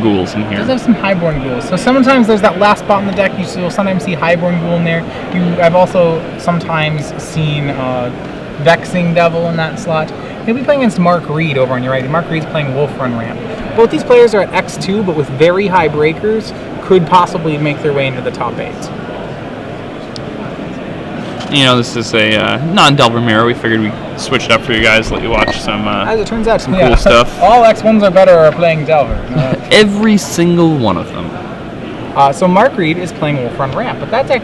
ghouls in here. Does have some highborn ghouls. So sometimes there's that last spot in the deck. You'll sometimes see highborn ghoul in there. I've also sometimes seen Vexing Devil in that slot. He'll be playing against Mark Reed over on your right. Mark Reed's playing Wolf Run Ramp. Both these players are at X2, but with very high breakers, could possibly make their way into the top 8. You know, this is a non-Delver Mirror. We figured we'd switch it up for you guys, let you watch some, as it turns out, some cool stuff. All X1s are better at playing Delver. Every single one of them. So Mark Reed is playing Wolf Run Ramp, but that deck,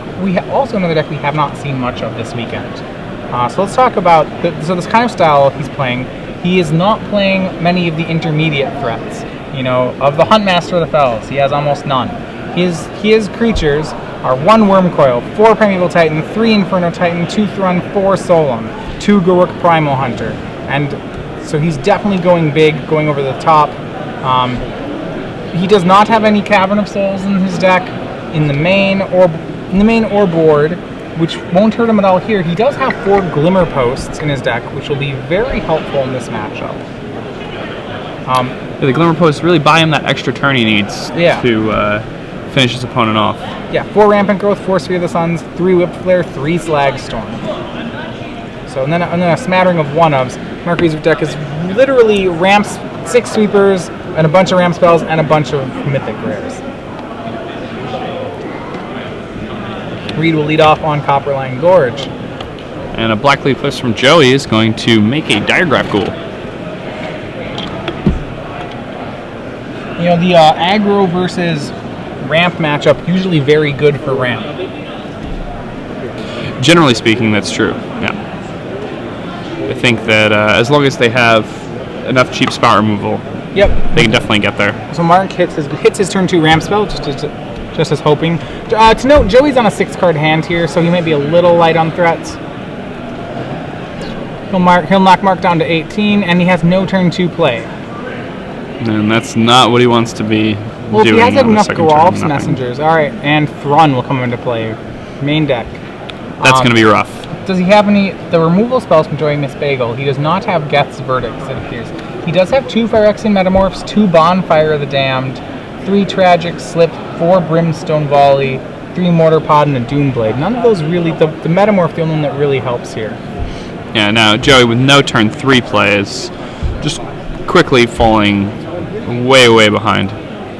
also another deck we have not seen much of this weekend. So let's talk about, this kind of style he's playing. He is not playing many of the intermediate threats. You know, of the Huntmaster of the Fells, he has almost none. His creatures are 1 Wurmcoil, 4 Primeval Titan, 3 Inferno Titan, 2 Thrun, 4 Solemn, 2 Garruk Primal Hunter. And so he's definitely going big, going over the top. He does not have any Cavern of Souls in his deck in the main or board, which won't hurt him at all here. He does have 4 Glimmer Posts in his deck, which will be very helpful in this matchup. The Glimmer Posts really buy him that extra turn he needs to finish his opponent off. Yeah, 4 Rampant Growth, 4 Sphere of the Suns, 3 Whip Flare, 3 Slag Storm. So and then a smattering of 1-ofs. Mark Reed's deck is literally ramps, 6 sweepers, and a bunch of ramp spells, and a bunch of mythic rares. Reed will lead off on Copperline Gorge. And a Black Leaf Twist from Joey is going to make a Diregraph Ghoul. You know, the aggro versus ramp matchup usually very good for ramp. Generally speaking, that's true. Yeah, I think that as long as they have enough cheap spot removal, they can definitely get there. So Mark hits his turn 2 ramp spell, just as hoping. To note, Joey's on a 6-card hand here, so he might be a little light on threats. He'll knock Mark down to 18, and he has no turn 2 play. And that's not what he wants to be doing. Well, if he has enough Geralf's Messengers, alright, and Thrun will come into play. Main deck. That's going to be rough. Does he have the removal spells from Joey Mispagel? He does not have Geth's Verdicts, it appears. He does have 2 Phyrexian Metamorphs, 2 Bonfire of the Damned, 3 Tragic Slip, 4 Brimstone Volley, 3 Mortar Pod, and a Doomblade. None of those really, the Metamorph, the only one that really helps here. Yeah, now Joey with no turn 3 play is just quickly falling way behind.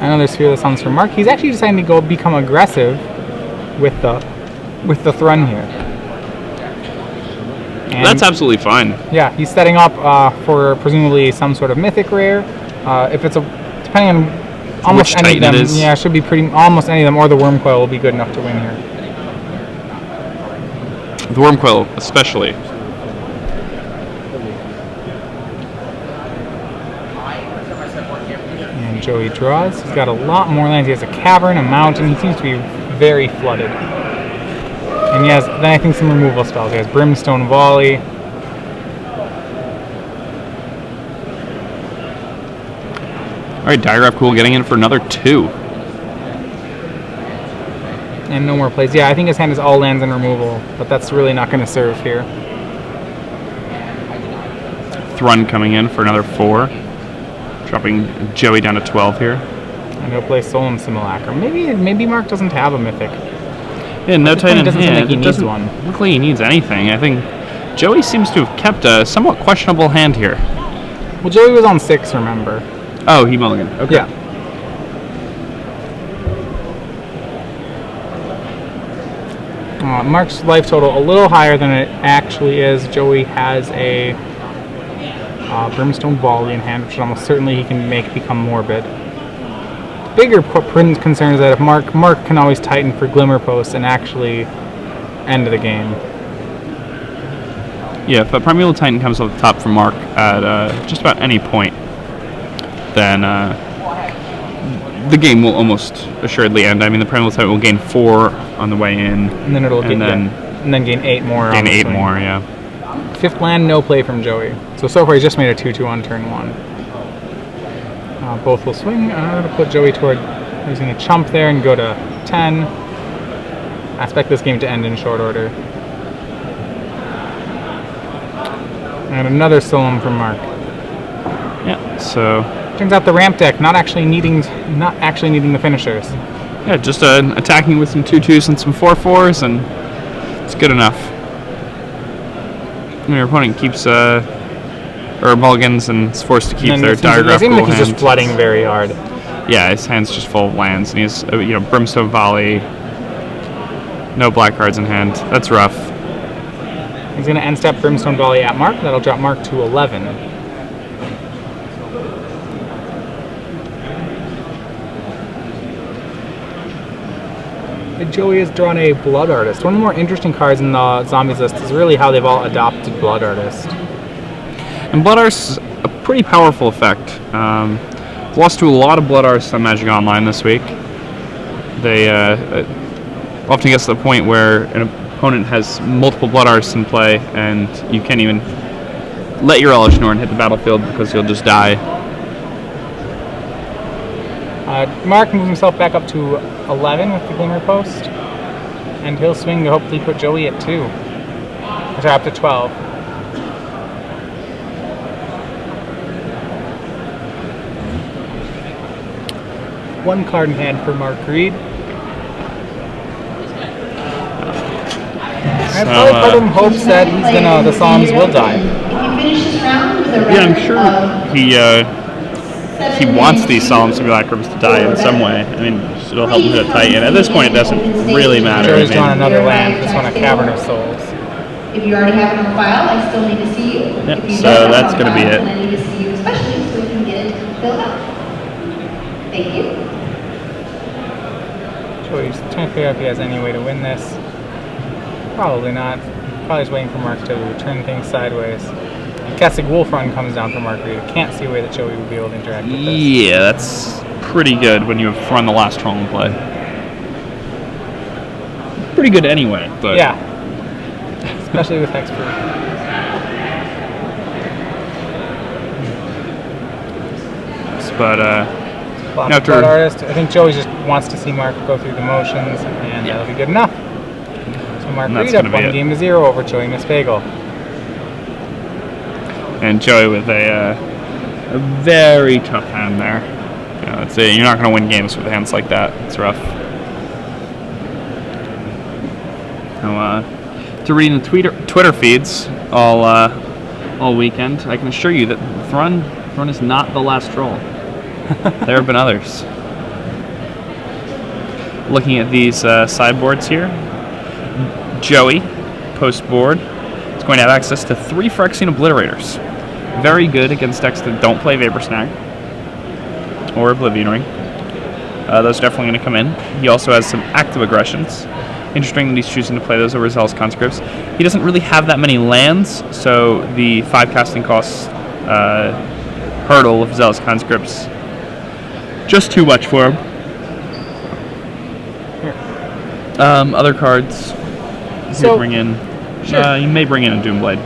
Another Sphere of the Suns from Mark. He's actually deciding to go become aggressive with the Thrun here. And that's absolutely fine. Yeah, he's setting up for presumably some sort of mythic rare. If it's depending on almost any of them, it should be almost any of them, or the Wurmcoil will be good enough to win here. The Wurmcoil especially. And Joey draws. He's got a lot more lands. He has a cavern, a mountain. He seems to be very flooded. And he has, then I think, some removal spells. He has Brimstone Volley. Alright, Diregraph Ghoul getting in for another 2. And no more plays. Yeah, I think his hand is all lands and removal, but that's really not going to serve here. Thrun coming in for another 4. Dropping Joey down to 12 here. And he'll play Solemn Simulacrum. Maybe Mark doesn't have a mythic. Yeah, no Titan in doesn't hand. seem like he needs one. Look like he needs anything. I think Joey seems to have kept a somewhat questionable hand here. Well, Joey was on 6, remember? Oh, he mulliganed. Okay. Yeah. Mark's life total a little higher than it actually is. Joey has a Brimstone Volley in hand, which almost certainly he can make become morbid. Bigger concern is that if Mark can always Titan for Glimmer Post and actually end the game. Yeah, if a Primeval Titan comes off the top for Mark at just about any point, then the game will almost assuredly end. I mean, the Primeval Titan will gain 4 on the way in, and then and then gain 8 more. Gain 8 more, yeah. 5th land, no play from Joey. So far he's just made a 2/2 on turn 1. Both will swing. I'm going to put Joey toward, he's going to chump there and go to 10. I expect this game to end in short order. And another Solemn from Mark. Yeah, so Turns out the ramp deck not actually needing the finishers. Yeah, just attacking with some 2/2s and some 4/4s, and it's good enough. And your opponent keeps or mulligans and is forced to keep their diagraphical seems like hand. he's just flooding very hard. Yeah, his hand's just full of lands, and he's Brimstone Volley, no black cards in hand. That's rough. He's going to end step Brimstone Volley at Mark. That'll drop Mark to 11. Joey has drawn a Blood Artist. One of the more interesting cards in the Zombies list is really how they've all adopted Blood Artist. And Blood Artist is a pretty powerful effect. Lost to a lot of Blood Artists on Magic Online this week. They often gets to the point where an opponent has multiple Blood Artists in play, and you can't even let your Elish Norn hit the battlefield because you'll just die. Mark moves himself back up to 11 with the Glimmer Post, and he'll swing to hopefully put Joey at 2. Sorry, up to 12. One card in hand for Mark Reed. And probably part of him hopes that the Psalms will die. Yeah, I'm sure he wants these Solemn Simulacrums to die in some way. I mean, it'll help him hit a Titan. At this point, it doesn't really matter. Joey's drawn another land. This one, a Cavern of Souls. If you already have it on file, I still need to see you. Yep, so that's going to be it. I need to see you especially so we can get it filled out. Thank you. Joey's trying to figure out if he has any way to win this. Probably not. Probably just waiting for Mark to turn things sideways. Casting Wolf Run comes down from Mark Reed. I can't see a way that Joey would be able to interact with this. Yeah, that's pretty good when you have thrown the last troll in play. Pretty good anyway, but... Yeah. Especially with Hexproof. But, After Blood Artist. I think Joey just wants to see Mark go through the motions, and that'll be good enough. So Mark Reed up 1-0 over Joey Mispagel. And Joey with a very tough hand there. You're not going to win games with hands like that. It's rough. Now, to reading the Twitter feeds all weekend, I can assure you that Thrun is not the last troll. There have been others. Looking at these sideboards here, Joey, post board, is going to have access to 3 Phyrexian Obliterators. Very good against decks that don't play Vapor Snag or Oblivion Ring. Those are definitely going to come in. He also has some active aggressions. Interesting that he's choosing to play those over Zealous Conscripts. He doesn't really have that many lands, so the 5 casting costs hurdle of Zealous Conscripts just too much for him. Other cards he'll bring in. Sure. He may bring in a Doomblade.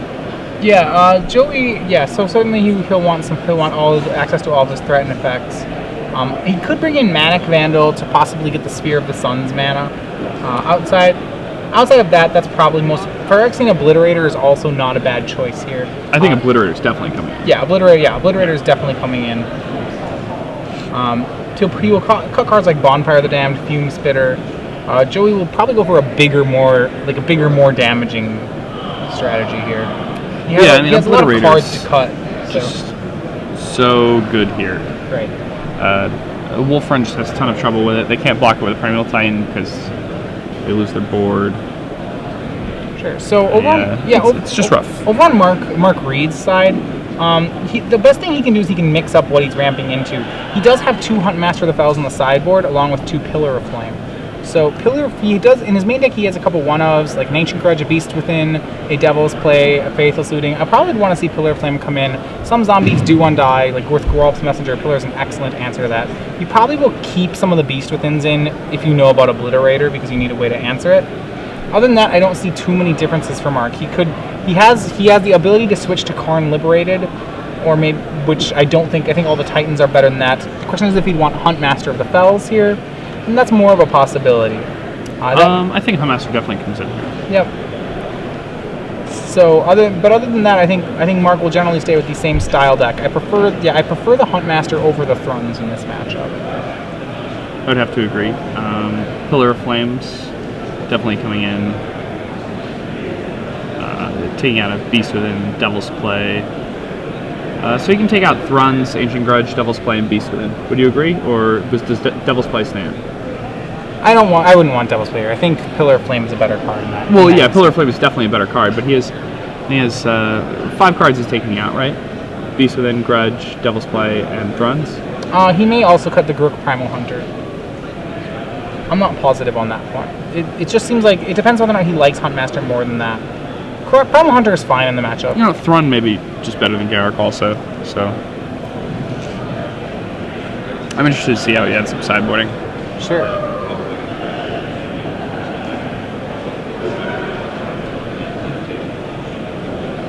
Yeah, Joey. Yeah, so certainly he'll want all access to all of his threat and effects. He could bring in Manic Vandal to possibly get the Sphere of the Sun's mana. Outside of that, that's probably most. Phyrexian Obliterator is also not a bad choice here. I think Obliterator is definitely coming in. Yeah, Obliterator is definitely coming in. He will cut cards like Bonfire of the Damned, Fume Spitter. Joey will probably go for a bigger, more damaging strategy here. He has a lot of cards to cut. So good here. Right. Wolf Run just has a ton of trouble with it. They can't block it with a Primeval Titan because they lose their board. Sure. So it's just rough. Over on Mark Reed's side, the best thing he can do is he can mix up what he's ramping into. He does have 2 Huntmaster of the Fells on the sideboard, along with 2 Pillar of Flame. So he does in his main deck. He has a couple 1-ofs like an Ancient Grudge, a Beast Within, a Devil's Play, a Faithless Looting. I probably would want to see Pillar of Flame come in. Some zombies do undie, like with Geralf's Messenger. Pillar is an excellent answer to that. You probably will keep some of the Beast Withins in if you know about Obliterator because you need a way to answer it. Other than that, I don't see too many differences for Mark. He has the ability to switch to Karn Liberated, or maybe which I think all the Titans are better than that. The question is if he'd want Huntmaster of the Fells here. And that's more of a possibility. I think Huntmaster definitely comes in. Yep. So other than that, I think Mark will generally stay with the same style deck. I prefer the Huntmaster over the Thruns in this matchup. I would have to agree. Pillar of Flames definitely coming in, taking out a Beast Within, Devil's Play. So you can take out Thruns, Ancient Grudge, Devil's Play, and Beast Within. Would you agree, or does Devil's Play stand? I wouldn't want Devil's Play here. I think Pillar of Flame is a better card in that. Well, yeah, Pillar of Flame is definitely a better card, but he has 5 cards he's taking out, right? Beast Within, Grudge, Devil's Play, and Thruns. He may also cut the Grook Primal Hunter. I'm not positive on that point. It just seems like it depends whether or not he likes Huntmaster more than that. Primal Hunter is fine in the matchup. You know, Thrun may be just better than Garruk also, so I'm interested to see how he had some sideboarding. Sure.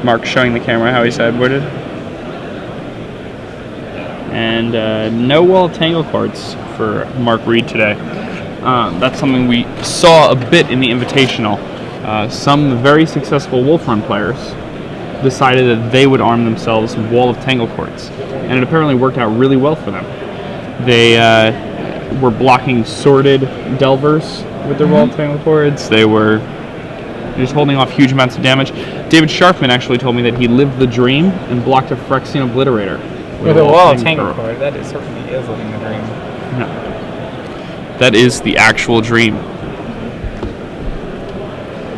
Mark showing the camera how he sideboarded. And no Wall of Tangle cards for Mark Reed today. That's something we saw a bit in the Invitational. Some very successful Wolf Run players decided that they would arm themselves with Wall of Tangle cards, and it apparently worked out really well for them. They were blocking sorted Delvers with their Wall of Tangle cards. They were just holding off huge amounts of damage. David Sharfman actually told me that he lived the dream and blocked a Phyrexian Obliterator with a Wall of Tangle card. That certainly is living the dream. No. That is the actual dream.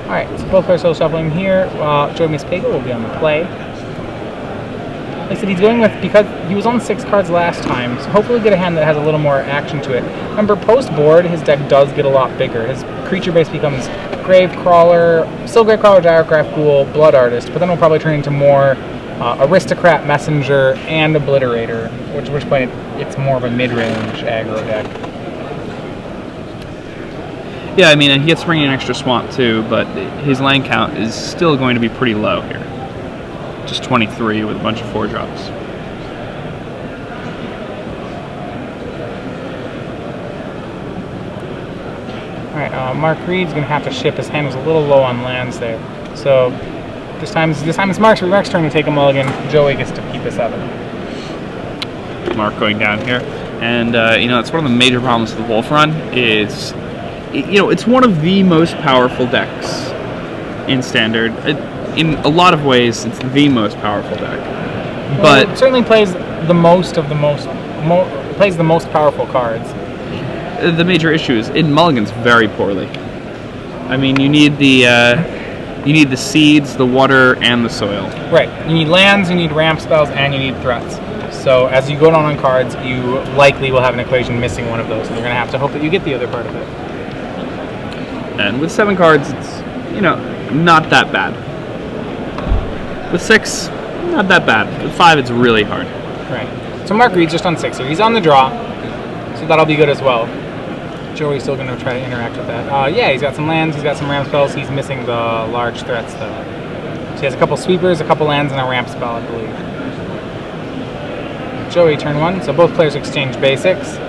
Alright, so both players still shuffling here. Joey Mispagel will be on the play. Like I said, he's going with, because he was on 6 cards last time, so hopefully get a hand that has a little more action to it. Remember, post-board, his deck does get a lot bigger. His creature base becomes Gravecrawler, still Gravecrawler, Direcraft Ghoul, Blood Artist, but then it'll probably turn into more Aristocrat, Messenger, and Obliterator, which point it's more of a mid-range aggro deck. Yeah, I mean, and he gets to bring in an extra swamp too, but his land count is still going to be pretty low here. Just 23 with a bunch of 4-drops. Alright, Mark Reed's going to have to ship. His hand was a little low on lands there. So this time it's Mark's turn to take a mulligan. Joey gets to keep a 7. Mark going down here. And, it's one of the major problems with Wolf Run is, it's one of the most powerful decks in Standard. In a lot of ways, it's the most powerful deck. Well, it certainly plays the most powerful cards. The major issue is it mulligans very poorly. I mean, you need the seeds, the water, and the soil. Right. You need lands, you need ramp spells, and you need threats. So as you go down on cards, you likely will have an equation missing one of those, and you're going to have to hope that you get the other part of it. And with 7 cards, it's, not that bad. With 6, not that bad. With 5, it's really hard. Right. So Mark Reed's just on 6 here. He's on the draw, so that'll be good as well. Joey's still going to try to interact with that. Yeah, he's got some lands, he's got some ramp spells. He's missing the large threats, though. So he has a couple sweepers, a couple lands, and a ramp spell, I believe. Joey, turn 1. So both players exchange basics.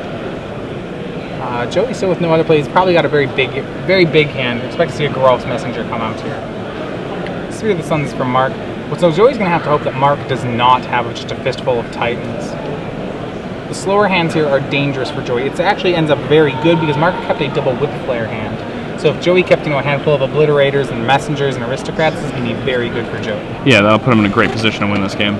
Joey still with no other plays. He's probably got a very big hand. Expect to see a Geralt's Messenger come out here. 3 of the Suns from Mark. So Joey's going to have to hope that Mark does not have just a fistful of Titans. The slower hands here are dangerous for Joey. It actually ends up very good because Mark kept a double Whip Flare hand. So if Joey kept a handful of Obliterators and Messengers and Aristocrats, this is going to be very good for Joey. Yeah, that'll put him in a great position to win this game.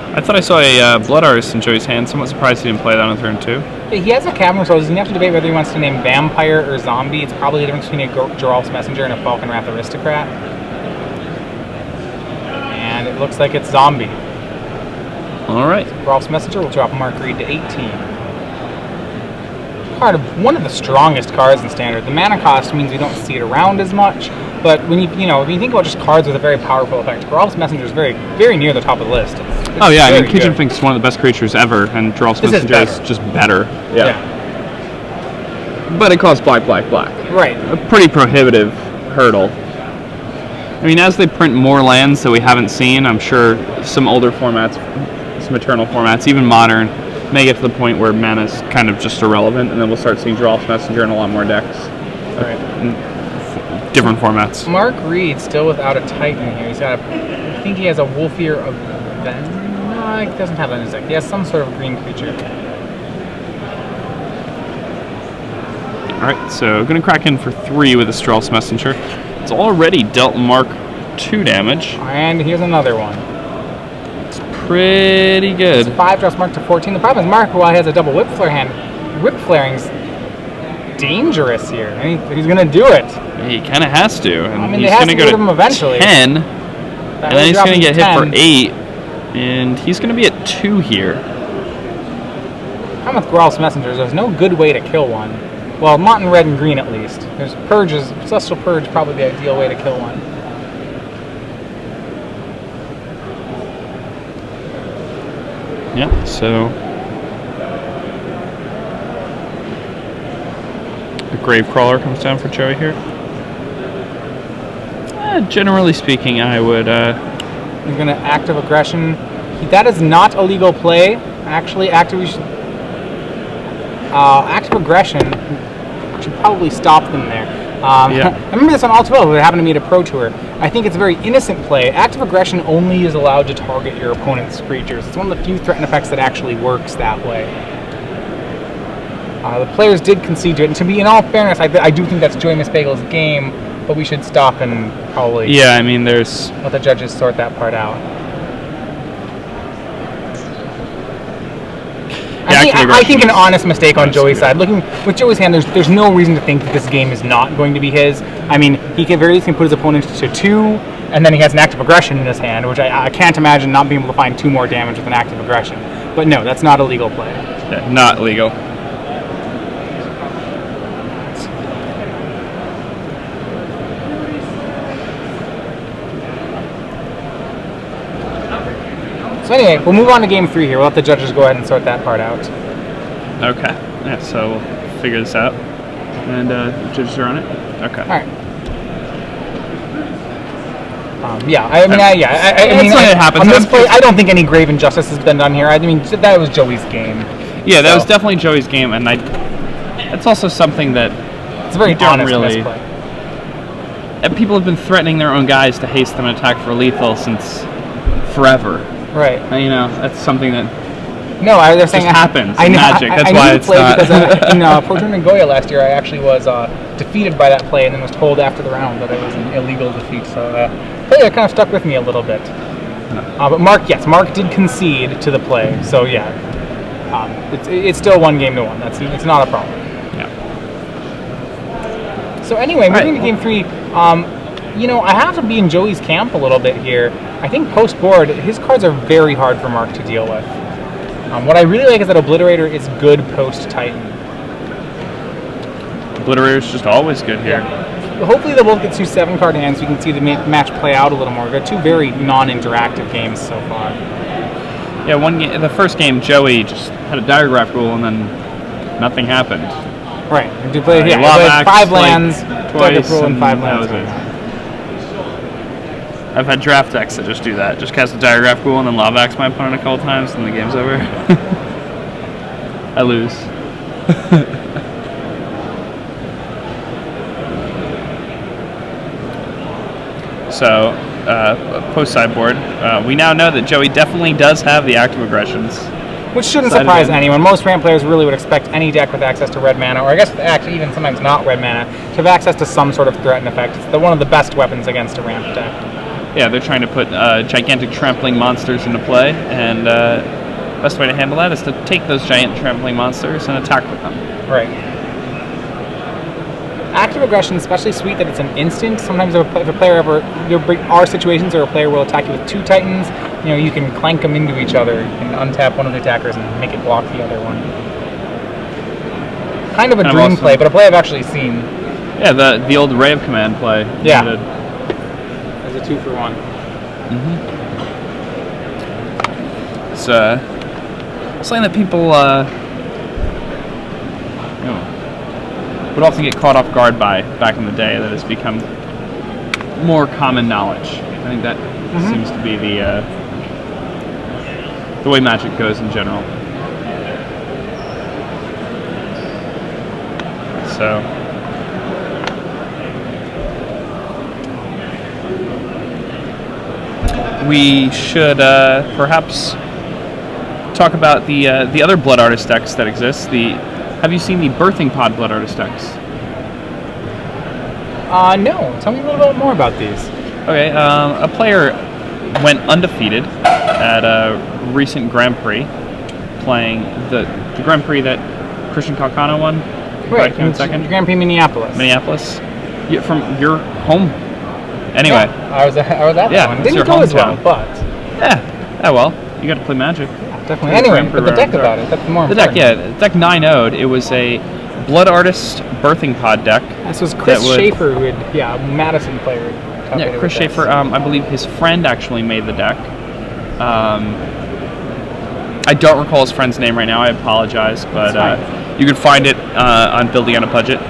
I thought I saw a Blood Artist in Joey's hand. Somewhat surprised he didn't play that on turn 2. He has a Cavern, so he's going to have to debate whether he wants to name Vampire or Zombie. It's probably the difference between a Geralt's Messenger and a Falconwrath Aristocrat. And it looks like it's Zombie. Alright. Geralt's Messenger will drop Mark Reed to 18. One of the strongest cards in Standard. The mana cost means we don't see it around as much, but when you think about just cards with a very powerful effect, Geralt's Messenger is very, very near the top of the list. Oh yeah, I mean, Kitchen Fink's one of the best creatures ever, and Geralt's Messenger is just better. Yeah. But it costs black. Right. A pretty prohibitive hurdle. I mean, as they print more lands that we haven't seen, I'm sure some older formats, some Eternal formats, even Modern, may get to the point where mana's kind of just irrelevant, and then we'll start seeing Geralt's Messenger in a lot more decks. different formats. Mark Reed still without a Titan here. He's got I think he has a Wolfier of no, he doesn't have an insect. He has some sort of green creature. Alright, so going to crack in for 3 with a Strauss Messenger. It's already dealt Mark 2 damage. And here's another one. It's pretty good. It's 5 drops Mark to 14. The problem is Mark, while he has a double Whip Flare hand, Whip Flaring's dangerous here. And he's going to do it. He kind of has to. And I mean, he's they have going to to get go him to eventually. 10. And then he's going to get hit for 8. And he's going to be at 2 here. I'm with Growl's Messengers. There's no good way to kill one. Well, not in red and green at least. There's Purges. Celestial Purge probably the ideal way to kill one. Yeah, so the Gravecrawler comes down for Joey here. Generally speaking, I would. He's going to Active Aggression. That is not a legal play. Actually, Active Aggression should probably stop them there. Yeah. I remember this on All 12. It happened to me at a Pro Tour. I think it's a very innocent play. Active Aggression only is allowed to target your opponent's creatures. It's one of the few threaten effects that actually works that way. The players did concede to it, and to be in all fairness, I do think that's Joey Mispagel's game, but we should stop and probably I mean, there's let the judges sort that part out. I think an honest mistake on Joey's side. Looking with Joey's hand, there's no reason to think that this game is not going to be his. I mean, he can very easily put his opponent to 2, and then he has an Active Aggression in his hand, which I can't imagine not being able to find 2 more damage with an Active Aggression. But no, that's not a legal play. Yeah, not legal. So anyway, we'll move on to game 3 here. We'll let the judges go ahead and sort that part out. Okay. Yeah, so we'll figure this out. And the judges are on it? Okay. All right. I mean, it happens. On this play, I don't think any grave injustice has been done here. I mean, that was Joey's game. Yeah, that was definitely Joey's game, and it's also something that it's a very honest misplay. And people have been threatening their own guys to haste them and attack for lethal since forever. Right. And, that's something that they're saying just happens. I know, Magic. That's why it's not. Because in Pro Tournament Goya last year, I actually was defeated by that play, and then was told after the round that it was an illegal defeat. So it kind of stuck with me a little bit. But Mark did concede to the play. So it's still 1-1. It's not a problem. Yeah. So anyway, moving to game 3. I have to be in Joey's camp a little bit here. I think post-board, his cards are very hard for Mark to deal with. What I really like is that Obliterator is good post-Titan. Obliterator is just always good here. Yeah. Hopefully they'll both get 2 7-card hands so we can see the match play out a little more. We've got 2 very non-interactive games so far. Yeah, the first game, Joey just had a Diregraph rule and then nothing happened. Right. We played 5 lands, twice, rule, and 5 lands. That was it. I've had draft decks that just do that. Just cast a Diregraph Pool and then Lavax my opponent a couple times and the game's over. I lose. So, post-sideboard, we now know that Joey definitely does have the active aggressions. Which shouldn't surprise anyone. Most ramp players really would expect any deck with access to red mana, or I guess actually even sometimes not red mana, to have access to some sort of threat and effect. It's one of the best weapons against a ramp deck. Yeah, they're trying to put gigantic trampling monsters into play, and best way to handle that is to take those giant trampling monsters and attack with them. Right. Active aggression is especially sweet that it's an instant. Sometimes if a player there are situations where a player will attack you with 2 Titans, you can clank them into each other. You can untap one of the attackers and make it block the other one. Kind of a dream play, but a play I've actually seen. Yeah, the old Ray of Command play. Yeah. As a 2-for-1. It's something that people would often get caught off guard by back in the day that has become more common knowledge. I think that seems to be the way Magic goes in general. So we should perhaps talk about the other Blood Artist decks that exist. Have you seen the Birthing Pod Blood Artist decks? No. Tell me a little bit more about these. Okay, a player went undefeated at a recent Grand Prix, playing the Grand Prix that Christian Calcano won. Right, Came in second. Grand Prix Minneapolis. From your home. Anyway. Yeah, I was at that Yeah, one. it's your Didn't go as well, hometown. but Yeah, well, you got to play Magic. definitely. Anyway, but the deck about it, that's more The deck, important. deck 9-0'd. It was a Blood Artist Birthing Pod deck. This was Chris Schaefer, who had, Madison player. Yeah, Chris Schaefer, I believe his friend actually made the deck. I don't recall his friend's name right now, I apologize, but you can find it on Building on a Budget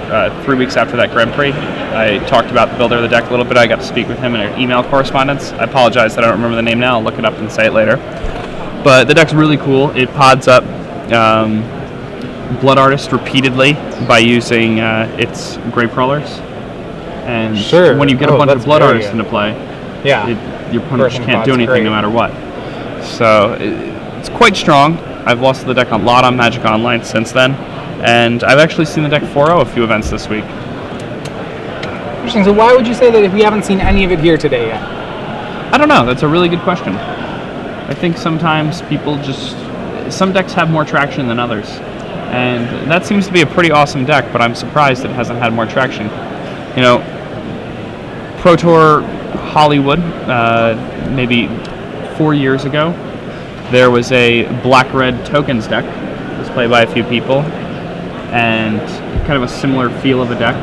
3 weeks after that Grand Prix. I talked about the builder of the deck a little bit. I got to speak with him in an email correspondence. I apologize that I don't remember the name now. I'll look it up and say it later. But the deck's really cool. It pods up Blood Artist repeatedly by using its Grave Crawlers. And when you get a bunch of Blood Artists into play, your opponent just can't do anything no matter what. So it's quite strong. I've lost the deck a lot on Magic Online since then, and I've actually seen the deck 4-0 a few events this week. Interesting. So why would you say that if we haven't seen any of it here today yet? I don't know. That's a really good question. I think sometimes some decks have more traction than others, and that seems to be a pretty awesome deck, but I'm surprised it hasn't had more traction. You know, Pro Tour Hollywood, maybe 4 years ago, there was a black-red tokens deck. It was played by a few people, and kind of a similar feel of a deck.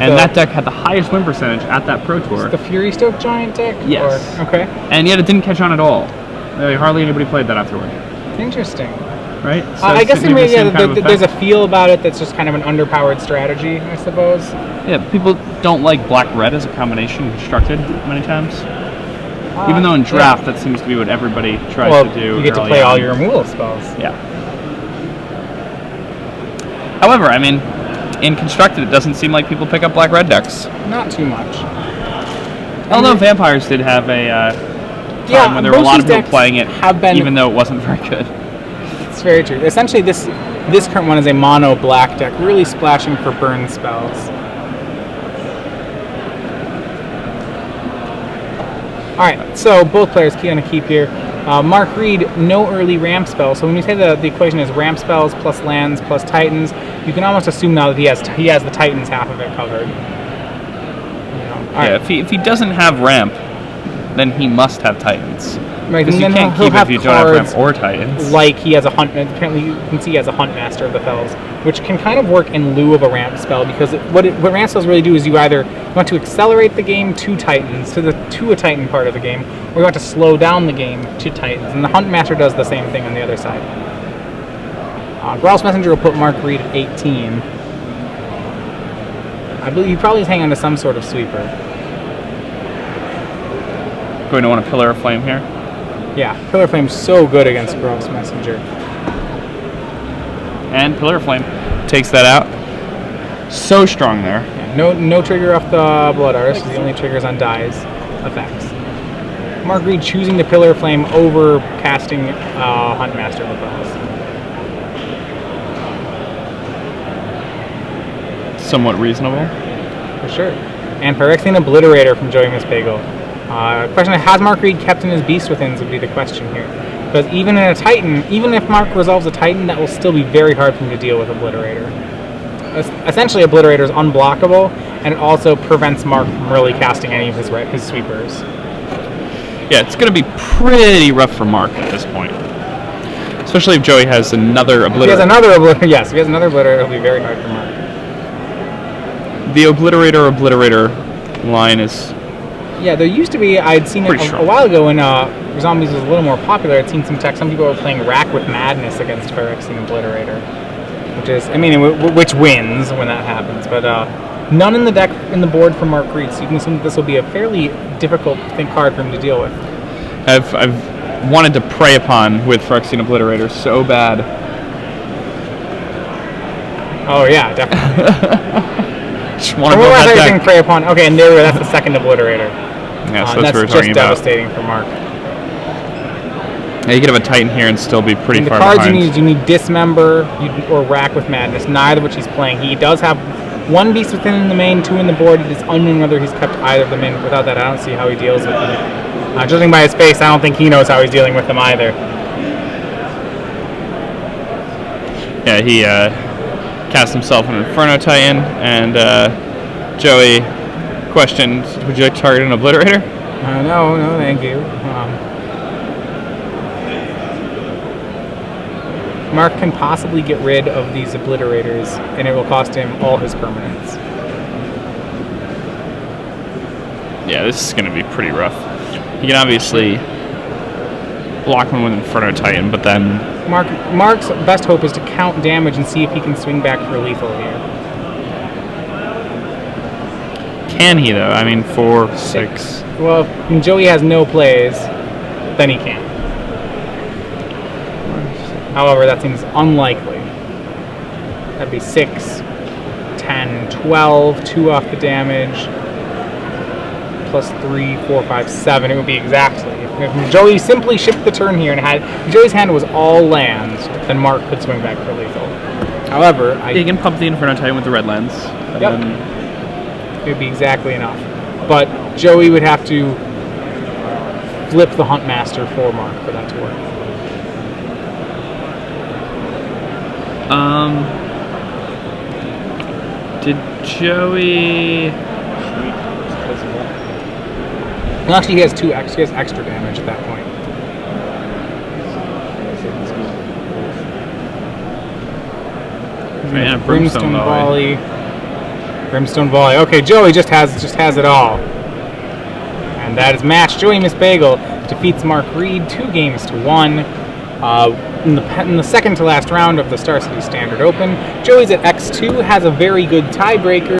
And that deck had the highest win percentage at that Pro Tour. The Fury Stoke Giant deck? Yes. Okay. And yet it didn't catch on at all. Hardly anybody played that afterward. Interesting. Right? So I guess there's a feel about it that's just kind of an underpowered strategy, I suppose. Yeah, people don't like black-red as a combination constructed many times. Even though in draft, that seems to be what everybody tries to do. You get to play all your removal spells. Yeah. However, I mean, in constructed, it doesn't seem like people pick up black-red decks. Not too much. Although Vampires did have a time when there were a lot of people playing it, even though it wasn't very good. It's very true. Essentially, this current one is a mono black deck, really splashing for burn spells. All right, so both players key on a keep here. Mark Reed, no early ramp spell. So when we say the equation is ramp spells plus lands plus Titans, you can almost assume now that he has the Titans half of it covered. Yeah, if he doesn't have ramp, then he must have Titans. Right, because you can't keep it if you don't have ramp or Titans. Like he has a hunt. Apparently, you can see he has a Hunt Master of the Fells, which can kind of work in lieu of a ramp spell, because what ramp spells really do is you either want to accelerate the game to Titans, to a Titan part of the game, or you want to slow down the game to Titans, and the Hunt Master does the same thing on the other side. Growl's Messenger will put Mark Reed at 18. I believe he probably is hanging on to some sort of sweeper. Going to want a Pillar of Flame here. Yeah, Pillar of Flame's so good against Growl's Messenger. And Pillar of Flame takes that out. So strong there. Yeah, no trigger off the Blood Artist. The only triggers on Dye's effects. Mark Reed choosing the Pillar of Flame over casting Hunt Master of the Fells. Somewhat reasonable. For sure. And Phyrexian Obliterator from Joey Mispagel. Question: has Mark Reed kept in his Beast Withins would be the question here. Because even in a Titan, even if Mark resolves a Titan, that will still be very hard for him to deal with Obliterator. Essentially, Obliterator is unblockable, and it also prevents Mark from really casting any of his sweepers. Yeah, it's going to be pretty rough for Mark at this point. Especially if Joey has another Obliterator. If he has another Obliterator, if he has another Obliterator, it'll be very hard for Mark. The Obliterator line is... Yeah, there used to be, I'd seen it a while ago when Zombies was a little more popular. I'd seen some people were playing Rack with Madness against Phyrexian Obliterator, which wins when that happens. But none in the deck, in the board for Mark Reed, so you can assume that this will be a fairly difficult card for him to deal with. I've wanted to prey upon with Phyrexian Obliterator so bad. Oh yeah, definitely. Just want to build that deck. Prey upon. Okay, and that's the second Obliterator. Yeah, so and that's what we're just talking about. devastating for Mark. Yeah, you could have a Titan here and still be pretty And the far cards behind. you need Dismember or Rack with Madness, neither of which he's playing. He does have one Beast Within in the main, 2 in the board. It is unknown whether he's kept either of them in. Without that, I don't see how he deals with them. Judging by his face, I don't think he knows how he's dealing with them either. Yeah, he cast himself an Inferno Titan, and Joey questioned, would you like to target an Obliterator? No, thank you. Mark can possibly get rid of these Obliterators, and it will cost him all his permanents. Yeah, this is going to be pretty rough. He can obviously block one with Inferno Titan, but then... Mark's best hope is to count damage and see if he can swing back for lethal here. Can he, though? I mean, 4, 6... Well, if Joey has no plays, then he can. However, that seems unlikely. That'd be 6, 10, 12, 2 off the damage, plus 3, 4, 5, 7. It would be exactly. If Joey simply shipped the turn here and if Joey's hand was all lands, then Mark could swing back for lethal. However, He can pump the Inferno Titan with the red lens. And Yep. then it would be exactly enough. But Joey would have to flip the Huntmaster for Mark for that to work. Did Joey... Well, actually, he has extra damage at that point. Yeah, Brimstone Volley. Brimstone Volley. Okay, Joey just has it all. And that is match. Joey Mispagel defeats Mark Reed 2-1. In the second to last round of the Star City Standard Open, Joey's at X2, has a very good tiebreaker.